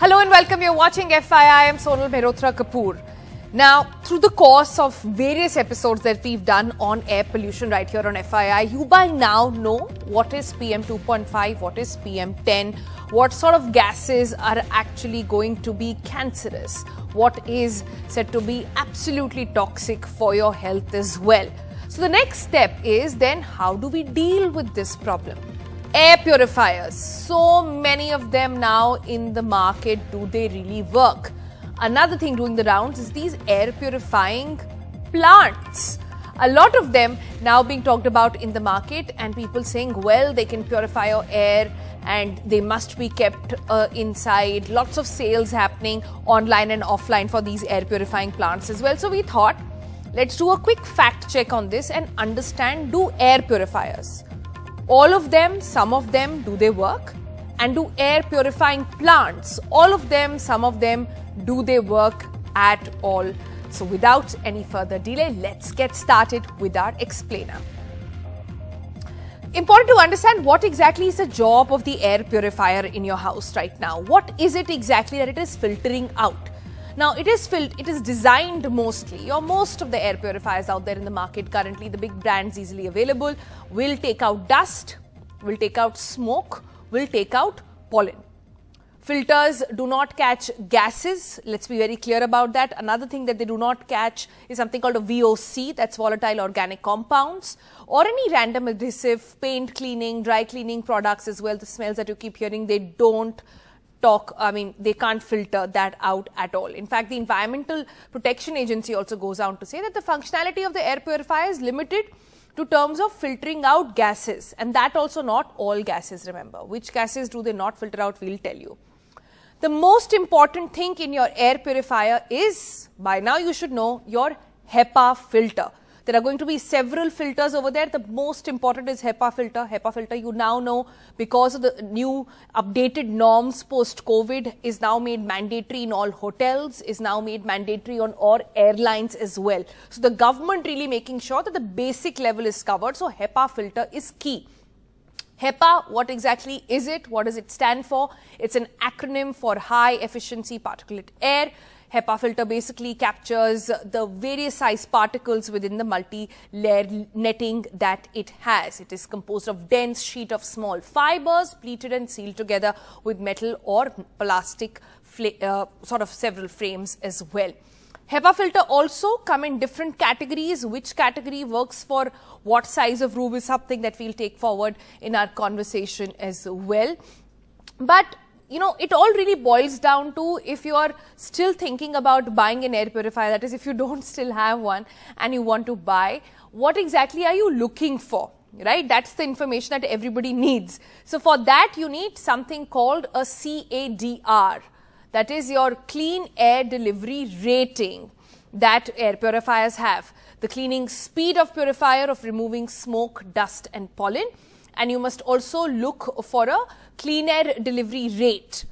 Hello and welcome. You're watching FYI. I'm Sonal Mehrotra Kapoor. Now, through the course of various episodes that we've done on air pollution right here on FYI, you by now know what is PM 2.5, what is PM 10, what sort of gases are actually going to be cancerous, what is said to be absolutely toxic for your health as well. So the next step is then how do we deal with this problem? Air purifiers, so many of them now in the market, do they really work? Another thing doing the rounds is these air purifying plants. A lot of them now being talked about in the market and people saying, well, they can purify your air and they must be kept inside. Lots of sales happening online and offline for these air purifying plants as well. So we thought, let's do a quick fact check on this and understand, do air purifiers, all of them, some of them, do they work? And do air purifying plants, all of them, some of them, do they work at all? So without any further delay, let's get started with our explainer. Important to understand what exactly is the job of the air purifier in your house right now. What is it exactly that it is filtering out? Now, it is designed mostly, or most of the air purifiers out there in the market currently, the big brands easily available, will take out dust, will take out smoke, will take out pollen. Filters do not catch gases. Let's be very clear about that. Another thing that they do not catch is something called a VOC, that's volatile organic compounds, or any random adhesive, paint cleaning, dry cleaning products as well. The smells that you keep hearing, they don't they can't filter that out at all. In fact, the Environmental Protection Agency also goes on to say that the functionality of the air purifier is limited to terms of filtering out gases, and that also not all gases, remember. Which gases do they not filter out, we'll tell you. The most important thing in your air purifier is, by now you should know, your Hepa filter. There are going to be several filters over there. The most important is Hepa filter. Hepa filter, you now know, because of the new updated norms post-COVID, is now made mandatory in all hotels, is now made mandatory on all airlines as well. So the government really making sure that the basic level is covered. So Hepa filter is key. Hepa, what exactly is it? What does it stand for? It's an acronym for high efficiency particulate air. Hepa filter basically captures the various size particles within the multi-layer netting that it has. It is composed of dense sheet of small fibers, pleated and sealed together with metal or plastic sort of several frames as well. Hepa filter also come in different categories. Which category works for what size of room is something that we'll take forward in our conversation as well. But you know, it all really boils down to, if you are still thinking about buying an air purifier, that is, if you don't still have one and you want to buy, what exactly are you looking for, right? That's the information that everybody needs. So for that, you need something called a CADR. That is your clean air delivery rating that air purifiers have. The cleaning speed of purifier of removing smoke, dust and pollen. And you must also look for a clean air delivery rate.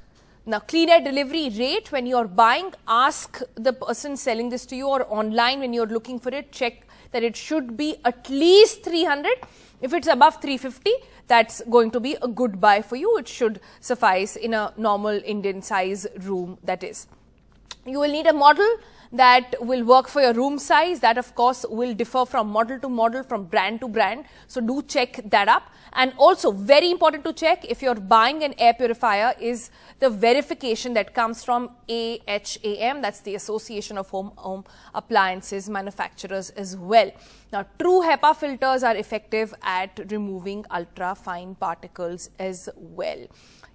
Now, clean air delivery rate, when you're buying, ask the person selling this to you, or online when you're looking for it, check that it should be at least 300. If it's above 350, that's going to be a good buy for you. It should suffice in a normal Indian size room, that is. You will need a model that will work for your room size. That, of course, will differ from model to model, from brand to brand. So do check that up. And also, very important to check, if you're buying an air purifier, is the verification that comes from AHAM. That's the Association of Home Appliances Manufacturers as well. Now, true Hepa filters are effective at removing ultra fine particles as well.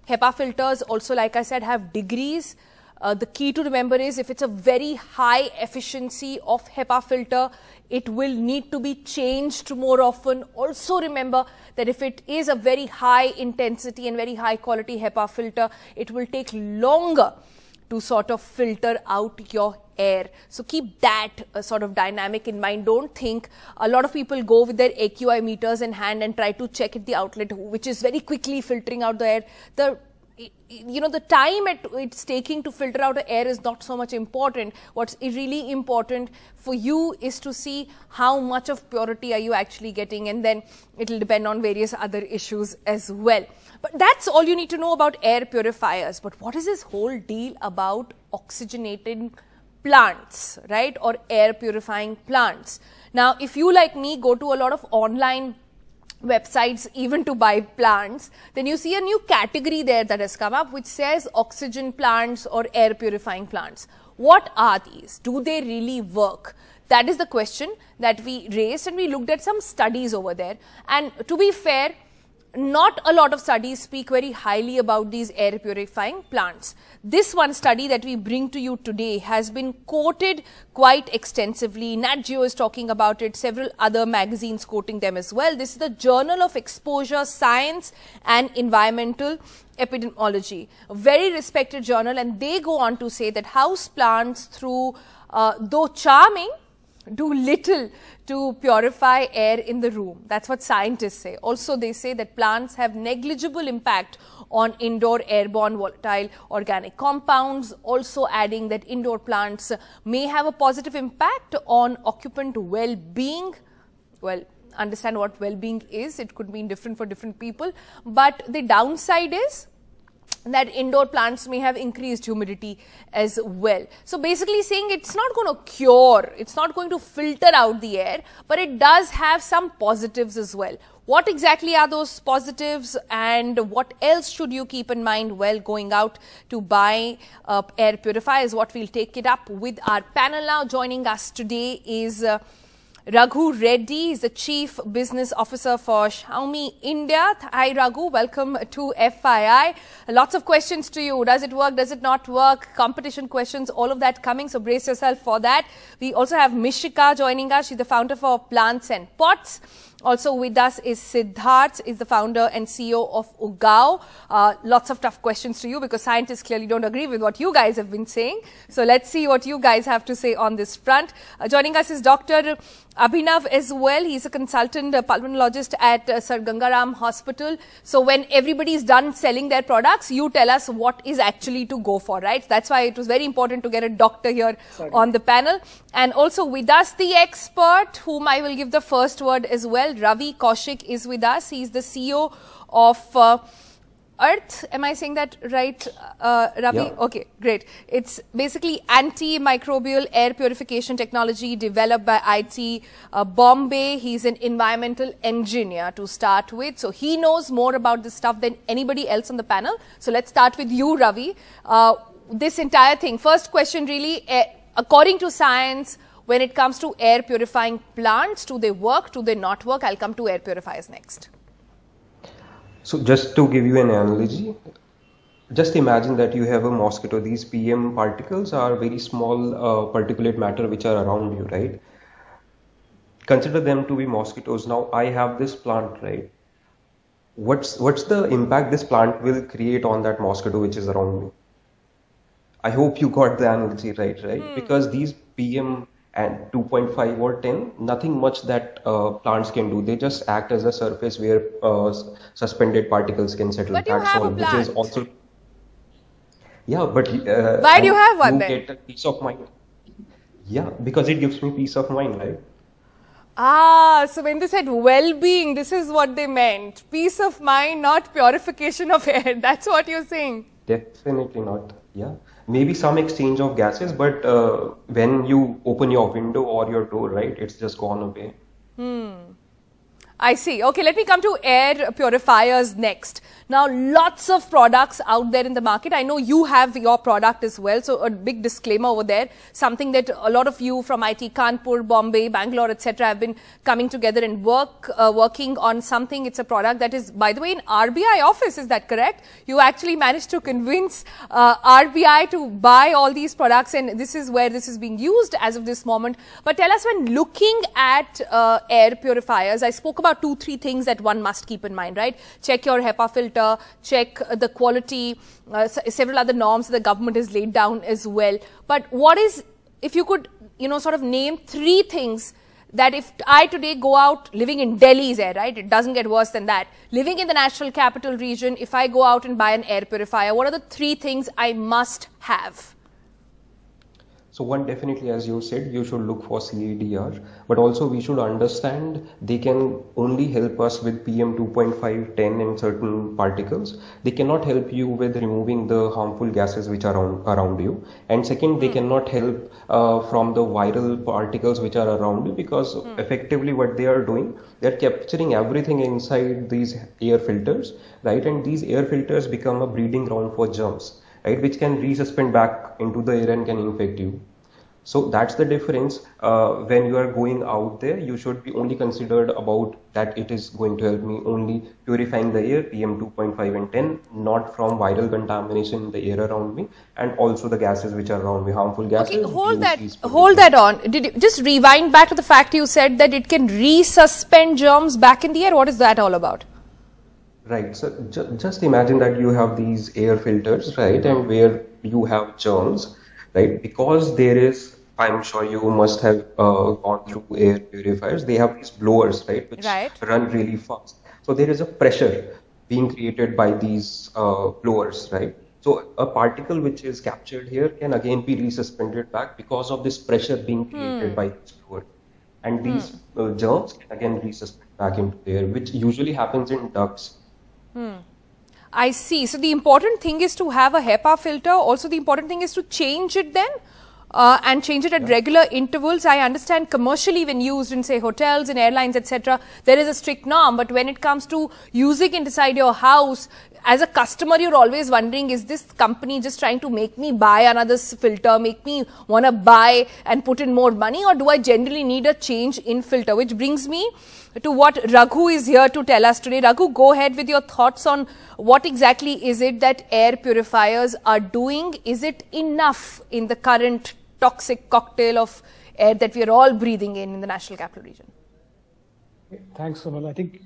Hepa filters also, like I said, have degrees. The key to remember is, if it's a very high efficiency of Hepa filter, it will need to be changed more often. Also remember that if it is a very high intensity and very high quality Hepa filter, it will take longer to sort of filter out your air. So keep that sort of dynamic in mind. Don't think, a lot of people go with their AQI meters in hand and try to check at the outlet, which is very quickly filtering out the air. The the time it's taking to filter out the air is not so much important. What's really important for you is to see how much of purity are you actually getting, and then it'll depend on various other issues as well. But that's all you need to know about air purifiers. But what is this whole deal about oxygenating plants, right? Or air purifying plants? Now, if you like me go to a lot of online websites even to buy plants, then you see a new category there that has come up which says oxygen plants or air purifying plants. What are these? Do they really work? That is the question that we raised, and we looked at some studies over there. And to be fair, not a lot of studies speak very highly about these air purifying plants. This one study that we bring to you today has been quoted quite extensively. Nat Geo is talking about it, several other magazines quoting them as well. This is the Journal of Exposure Science and Environmental Epidemiology, a very respected journal, and they go on to say that house plants, though charming, do little to purify air in the room. That's what scientists say. Also, they say that plants have negligible impact on indoor airborne volatile organic compounds, also adding that indoor plants may have a positive impact on occupant well-being. Well, understand what well-being is. It could mean different for different people. But the downside is that indoor plants may have increased humidity as well. So basically saying it's not going to cure, it's not going to filter out the air, but it does have some positives as well. What exactly are those positives, and what else should you keep in mind while going out to buy air purifiers? What we'll take it up with our panel now. Joining us today is Raghu Reddy is the Chief Business Officer for Xiaomi India. Hi Raghu, welcome to FYI. Lots of questions to you. Does it work? Does it not work? Competition questions, all of that coming. So brace yourself for that. We also have Mishika joining us. She's the founder for Plants and Pots. Also with us is Siddharth, is the founder and CEO of Ugao. Lots of tough questions to you because scientists clearly don't agree with what you guys have been saying. So let's see what you guys have to say on this front. Joining us is Dr. Abhinav as well. He's a consultant pulmonologist at Sir Gangaram Hospital. So when everybody is done selling their products, you tell us what is actually to go for, right? That's why it was very important to get a doctor here on the panel. And also with us, the expert, whom I will give the first word as well, Ravi Kaushik is with us. He's the CEO of Earth. Am I saying that right, Ravi? Yeah. Okay, great. It's basically antimicrobial air purification technology developed by IT Bombay. He's an environmental engineer to start with. So he knows more about this stuff than anybody else on the panel. So let's start with you, Ravi. This entire thing, first question really, according to science, when it comes to air purifying plants, do they work, do they not work? I'll come to air purifiers next. So just to give you an analogy, just imagine that you have a mosquito. These PM particles are very small particulate matter which are around you, right? Consider them to be mosquitoes. Now I have this plant, right? What's the impact this plant will create on that mosquito which is around me? I hope you got the analogy right? Because these PM and 2.5 or 10, nothing much that plants can do. They just act as a surface where suspended particles can settle. But you have a plant. Which is also, yeah, but why do you have one then? Get a peace of mind. Yeah, because it gives me peace of mind, right? Ah, so when they said well-being, this is what they meant. Peace of mind, not purification of air. That's what you're saying. Definitely not. Yeah. Maybe some exchange of gases, but when you open your window or your door, right, it's just gone away. I see. Okay, let me come to air purifiers next. Now, lots of products out there in the market. I know you have your product as well. So a big disclaimer over there, something that a lot of you from IT Kanpur, Bombay, Bangalore, etc. have been coming together and working on something. It's a product that is, by the way, in RBI office. Is that correct? You actually managed to convince RBI to buy all these products, and this is where this is being used as of this moment. But tell us, when looking at air purifiers, I spoke about 2-3 things that one must keep in mind, right? Check your Hepa filter, check the quality, several other norms the government has laid down as well. But what is, if you could, sort of name 3 things that if I today go out living in Delhi's air, right, it doesn't get worse than that. Living in the national capital region, if I go out and buy an air purifier, what are the 3 things I must have? So one, definitely, as you said, you should look for CADR, but also we should understand they can only help us with PM 2.5, 10 and certain particles. They cannot help you with removing the harmful gases which are around you. And second, they cannot help from the viral particles which are around you, because effectively what they are doing, they are capturing everything inside these air filters, right? And these air filters become a breeding ground for germs, right, which can resuspend back into the air and can infect you. So that's the difference. When you are going out there, you should be only considered about that it is going to help me only purifying the air, PM 2.5 and 10, not from viral contamination in the air around me, and also the gases which are around me, harmful gases. Okay, hold that on. Did you just rewind back to the fact you said that it can resuspend germs back in the air? What is that all about? Right. So just imagine that you have these air filters, right, and where you have germs, right, because there is, I'm sure you must have gone through air purifiers. They have these blowers, right, which run really fast. So there is a pressure being created by these blowers, right? So a particle which is captured here can again be resuspended back because of this pressure being created by this blower. And these germs can again resuspend back into the air, which usually happens in ducts. I see. So the important thing is to have a HEPA filter. Also, the important thing is to change it then and change it at regular intervals. I understand commercially when used in, say, hotels and airlines, etc., there is a strict norm. But when it comes to using it inside your house, as a customer, you're always wondering, is this company just trying to make me buy another filter, make me want to buy and put in more money, or do I generally need a change in filter? Which brings me to what Raghu is here to tell us today. Raghu, go ahead with your thoughts on what exactly is it that air purifiers are doing. Is it enough in the current toxic cocktail of air that we are all breathing in the national capital region? Thanks, Sonal. I think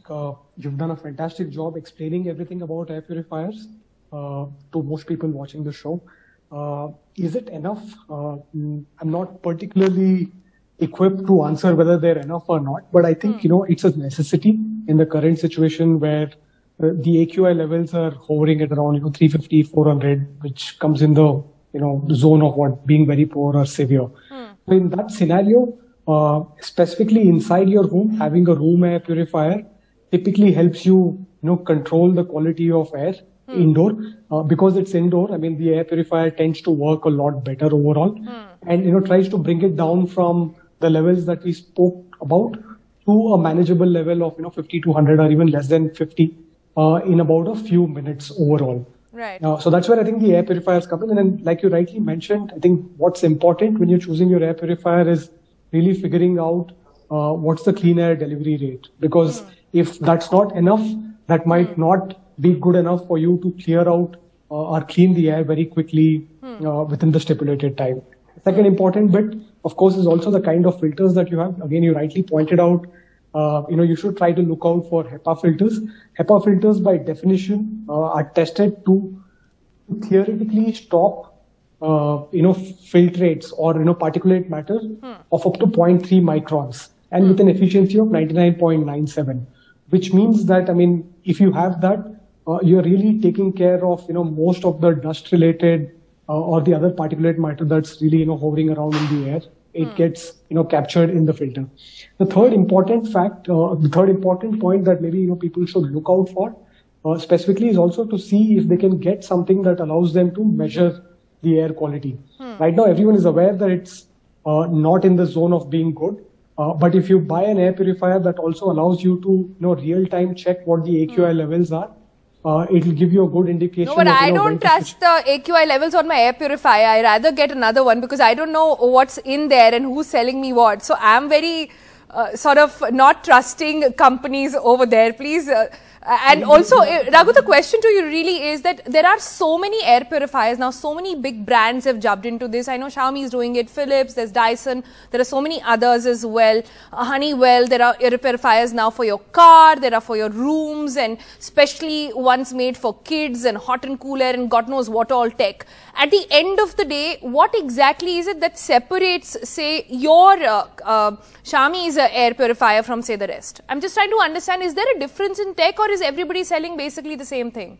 you've done a fantastic job explaining everything about air purifiers to most people watching the show. Is it enough? I'm not particularly equipped to answer whether they're enough or not, but I think, it's a necessity in the current situation where the AQI levels are hovering at around, 350, 400, which comes in the, zone of what being very poor or severe. So in that scenario, specifically inside your home, having a room air purifier typically helps you, control the quality of air indoor. Because it's indoor, the air purifier tends to work a lot better overall and, tries to bring it down from the levels that we spoke about to a manageable level of, 50 to 100 or even less than 50 in about a few minutes overall. Right. So that's where I think the air purifiers come in. And then, like you rightly mentioned, I think what's important when you're choosing your air purifier is really figuring out what's the clean air delivery rate. Because if that's not enough, that might not be good enough for you to clear out or clean the air very quickly within the stipulated time. The second important bit, of course, is also the kind of filters that you have. Again, you rightly pointed out, you should try to look out for HEPA filters. HEPA filters, by definition, are tested to theoretically stop, filtrates or, particulate matter of up to 0.3 microns and with an efficiency of 99.97, which means that, if you have that, you're really taking care of, most of the dust related or the other particulate matter that's really, hovering around in the air. It gets, captured in the filter. The third important fact, the third important point that maybe, people should look out for specifically is also to see if they can get something that allows them to measure the air quality. Right now, everyone is aware that it's not in the zone of being good. But if you buy an air purifier that also allows you to, real-time check what the AQI levels are, it will give you a good indication. No, but I don't trust the AQI levels on my air purifier. I rather get another one because I don't know what's in there and who's selling me what. So I'm very sort of not trusting companies over there. Please And also, Raghu, the question to you really is that there are so many air purifiers now, so many big brands have jumped into this. I know Xiaomi is doing it, Philips, there's Dyson, there are so many others as well. Honeywell, there are air purifiers now for your car, there are for your rooms, and especially ones made for kids and hot and cool air and God knows what all tech. At the end of the day, what exactly is it that separates, say, your Xiaomi's air purifier from, say, the rest? I'm just trying to understand, is there a difference in tech or is everybody selling basically the same thing?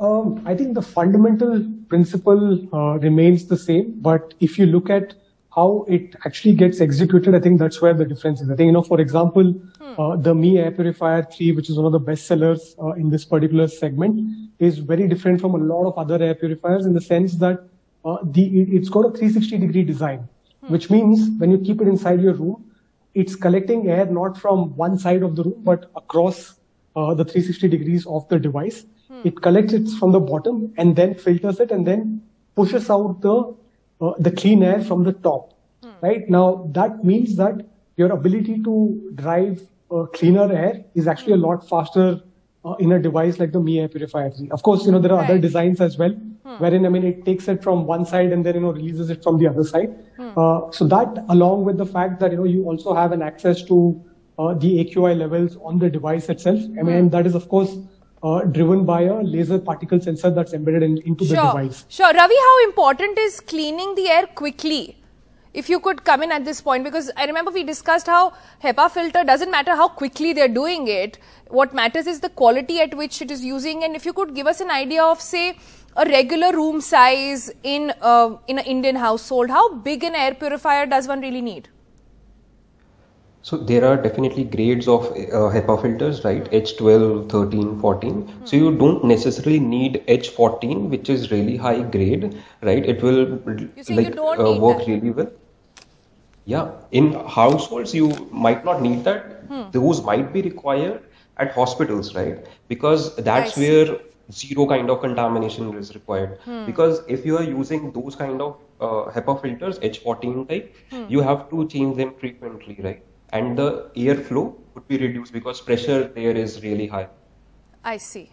I think the fundamental principle remains the same, but if you look at how it actually gets executed, I think that's where the difference is. I think, for example, the Mi Air Purifier 3, which is one of the best sellers in this particular segment, is very different from a lot of other air purifiers in the sense that it's got a 360-degree design, which means when you keep it inside your room, it's collecting air not from one side of the room, but across the 360 degrees of the device. It collects it from the bottom and then filters it and then pushes out the clean air from the top. Right now, that means that your ability to drive cleaner air is actually a lot faster in a device like the Mi Air Purifier 3. Of course, there are other designs as well, wherein, it takes it from one side and then, releases it from the other side. So that, along with the fact that, you also have an access to the AQI levels on the device itself. That is, of course, driven by a laser particle sensor that's embedded into the device. Sure. Ravi, how important is cleaning the air quickly? If you could come in at this point, because I remember we discussed how HEPA filter doesn't matter how quickly they're doing it. What matters is the quality at which it is using. And if you could give us an idea of, say, a regular room size in an Indian household, how big an air purifier does one really need? So there are definitely grades of HEPA filters, right? H12, 13, 14. So you don't necessarily need H14, which is really high grade, right? It will work really well. Yeah, in households you might not need that. Those might be required at hospitals, right? Because that's where zero kind of contamination is required. Because if you are using those kind of HEPA filters, H14 type, you have to change them frequently, right? And the airflow would be reduced because pressure there is really high. I see.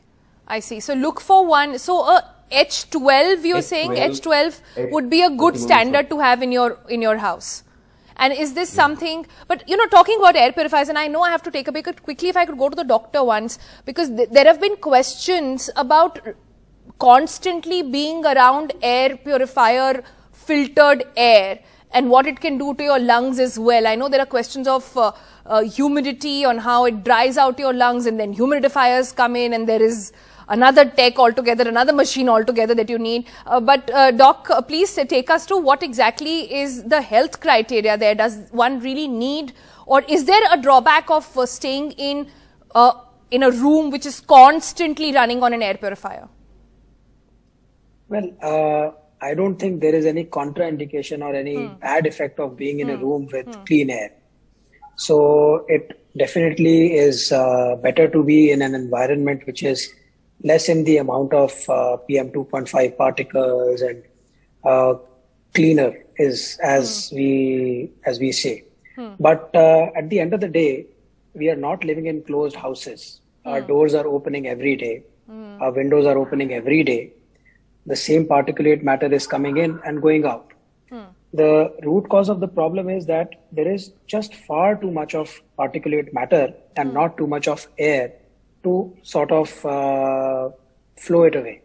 So look for one. So H12, you're saying H12 would be a good standard to have in your house. And is this something, but talking about air purifiers, and I know I have to take a break quickly if I could go to the doctor once, because there have been questions about constantly being around air purifier filtered air and what it can do to your lungs as well. I know there are questions of humidity, on how it dries out your lungs, and then humidifiers come in and there is another tech altogether, another machine altogether that you need. But Doc, please take us to what exactly is the health criteria there. Does one really need, or is there a drawback of staying in a room which is constantly running on an air purifier? Well, I don't think there is any contraindication or any bad effect of being in a room with clean air. So it definitely is better to be in an environment which is less in the amount of PM 2.5 particles and cleaner is as we say. But at the end of the day, we are not living in closed houses. Our doors are opening every day. Our windows are opening every day. The same particulate matter is coming in and going out. The root cause of the problem is that there is just far too much of particulate matter and not too much of air to sort of flow it away.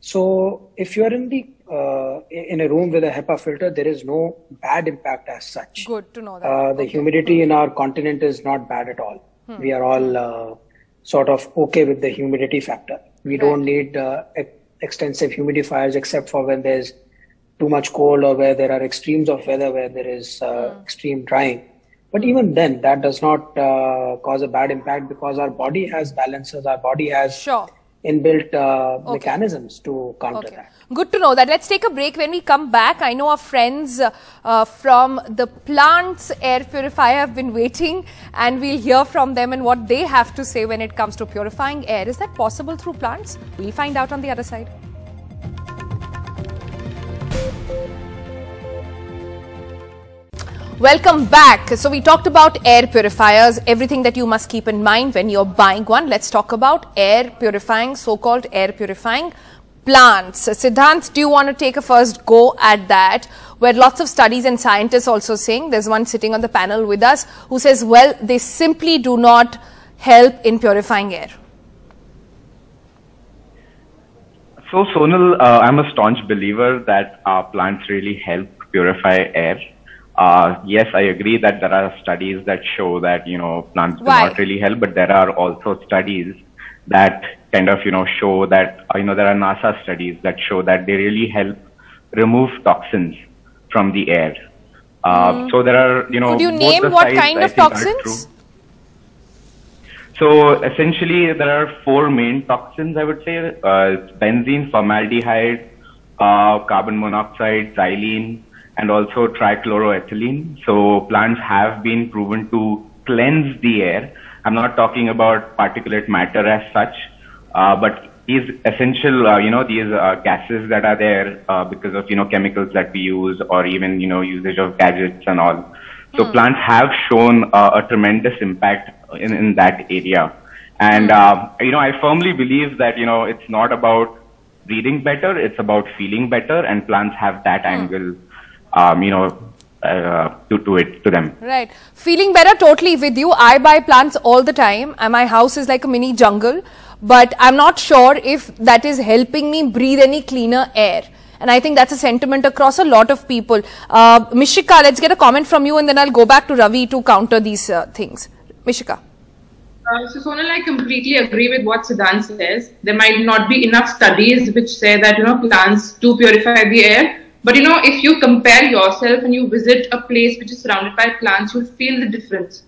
So if you are in a room with a HEPA filter, there is no bad impact as such. Good to know that. The humidity in our continent is not bad at all. We are all sort of okay with the humidity factor. We don't need extensive humidifiers except for when there's too much cold or where there are extremes of weather where there is extreme drying. But even then, that does not cause a bad impact because our body has balances, our body has inbuilt mechanisms to counter that. Good to know that. Let's take a break. When we come back, I know our friends from the plants air purifier have been waiting, and we'll hear from them and what they have to say when it comes to purifying air. Is that possible through plants? We'll find out on the other side. Welcome back. So we talked about air purifiers, everything that you must keep in mind when you're buying one. Let's talk about air purifying, so-called air purifying plants. Siddhant, do you want to take a first go at that? Where lots of studies and scientists also saying, there's one sitting on the panel with us who says, well, they simply do not help in purifying air. So Sonal, I'm a staunch believer that plants really help purify air. Yes, I agree that there are studies that show that, plants do not really help, but there are also studies that kind of, show that, there are NASA studies that show that they really help remove toxins from the air. So there are, Could you name what kind of toxins? So essentially, there are 4 main toxins, I would say, benzene, formaldehyde, carbon monoxide, xylene, and also trichloroethylene. So plants have been proven to cleanse the air. I'm not talking about particulate matter as such, but these essential, these gases that are there because of, chemicals that we use or even, usage of gadgets and all. So plants have shown a tremendous impact in that area. And, I firmly believe that, it's not about breathing better, it's about feeling better, and plants have that angle, to them. Right. Feeling better, totally with you. I buy plants all the time and my house is like a mini jungle, but I'm not sure if that is helping me breathe any cleaner air. And I think that's a sentiment across a lot of people. Mishika, let's get a comment from you and then I'll go back to Ravi to counter these things. Mishika. So Sonal, I completely agree with what Siddhant says. There might not be enough studies which say that, plants do purify the air. But, if you compare yourself and you visit a place which is surrounded by plants, you'll feel the difference.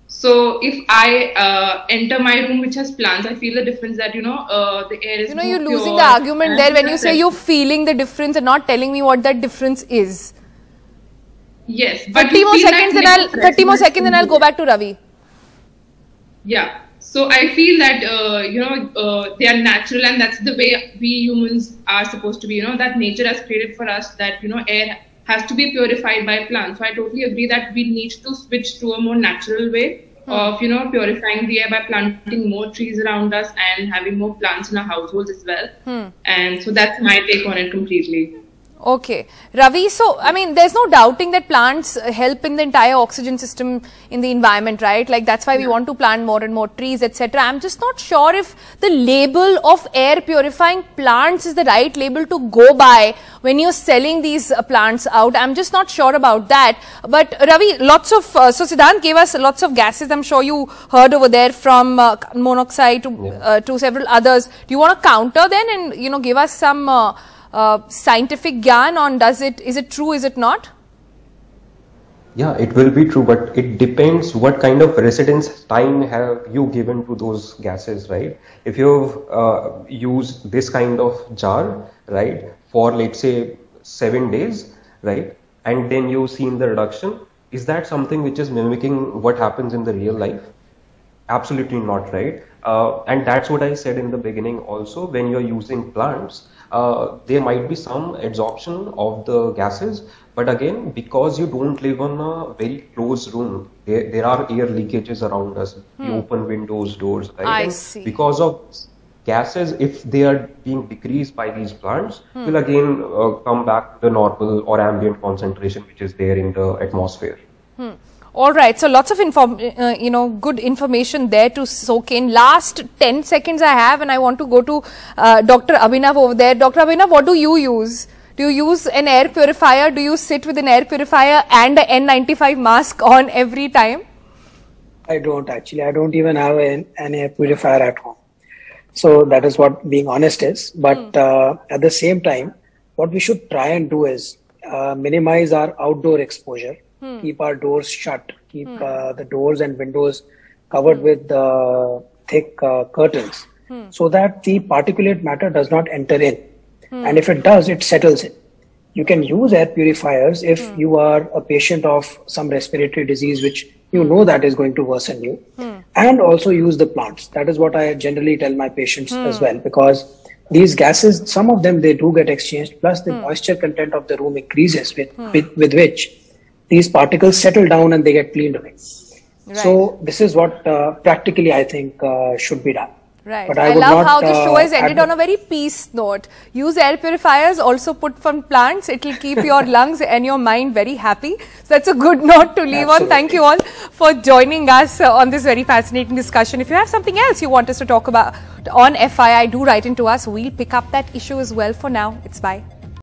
So if I enter my room which has plants, I feel the difference that, the air is you're losing the argument there when you say you're feeling the difference and not telling me what that difference is. Yes. But 30 more seconds and I'll go back to Ravi. Yeah. So I feel that, they are natural and that's the way we humans are supposed to be, that nature has created for us that, air has to be purified by plants. So I totally agree that we need to switch to a more natural way of, purifying the air by planting more trees around us and having more plants in our households as well. And so that's my take on it completely. Okay. Ravi, so, there's no doubting that plants help in the entire oxygen system in the environment, right? Like, that's why we want to plant more and more trees, etc. I'm just not sure if the label of air purifying plants is the right label to go by when you're selling these plants out. I'm just not sure about that. But, Ravi, so Siddhant gave us lots of gases. I'm sure you heard over there from monoxide to several others. Do you want to counter then and, give us some scientific gyan on is it true, is it not? Yeah, it will be true, but it depends what kind of residence time have you given to those gases, right? If you've used this kind of jar, right, for let's say 7 days, right, and then you've seen the reduction, is that something which is mimicking what happens in the real life? Absolutely not, right? And that's what I said in the beginning also. When you're using plants, there might be some adsorption of the gases, but again, because you don't live in a very closed room, there are air leakages around us. You open windows, doors, right? I see. Because of gases, if they are being decreased by these plants, will again come back to the normal or ambient concentration which is there in the atmosphere. All right, so lots of good information there to soak in. Last 10 seconds I have, and I want to go to Dr. Abhinav over there. Dr. Abhinav, what do you use? Do you use an air purifier? Do you sit with an air purifier and an N95 mask on every time? I don't actually. I don't even have an air purifier at home. So that is what being honest is. But at the same time, what we should try and do is minimize our outdoor exposure. Keep our doors shut, keep the doors and windows covered with thick curtains so that the particulate matter does not enter in. And if it does, it settles in. You can use air purifiers if you are a patient of some respiratory disease which you know that is going to worsen you, and also use the plants. That is what I generally tell my patients as well, because these gases, some of them, they do get exchanged, plus the moisture content of the room increases with which these particles settle down and they get cleaned away. Right. So this is what practically I think should be done. Right. But I love how the show has ended on a very peace note. Use air purifiers, also put from plants. It will keep your lungs and your mind very happy. So that's a good note to leave on. Thank you all for joining us on this very fascinating discussion. If you have something else you want us to talk about on FYI, do write into us. We'll pick up that issue as well. For now, it's bye.